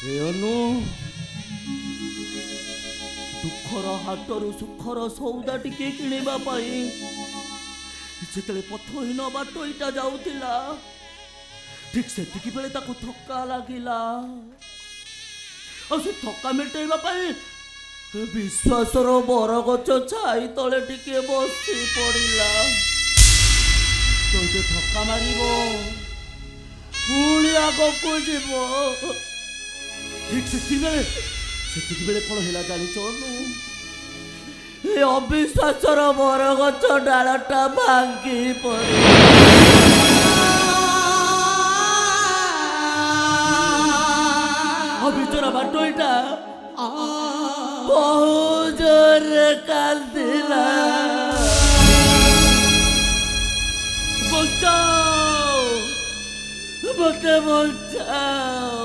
ଏ ଅନୁ ଦୁଃଖର ହାଟରୁ ସୁଖର ସଉଦା ଟିକେ କିଣିବା ପାଇଁ ଯେତେବେଳେ ପଥହୀନ ବାଟୋଇଟା ଯାଉଥିଲା ଠିକ୍ ସେତିକି ବେଳେ ତାକୁ ଥକା ଲାଗିଲା। ଆଉ ସେ ଥକା ମେଟେଇବା ପାଇଁ ବିଶ୍ୱାସର ବରଗଛ ଛାଇ ତଳେ ଟିକେ ବସି ପଡ଼ିଲା। ତୋତେ ଥକା ମାରିବ ପୁଣି ଆଗକୁ ଯିବ। ଠିକ୍ ସେତିକି ବେଳେ କ'ଣ ହେଲା ଜାଣିଛ? ଏ ଅବିଶ୍ୱାସର ବରଗଛ ଡାଳଟା ଭାଙ୍ଗି ପଡ଼ିଲା। ବିଚରା ବାଟୋଇଟା ବହୁତ ଜୋରରେ କାନ୍ଦିଲା। ବଞ୍ଚାଅ, ମତେ ବଞ୍ଚାଅ।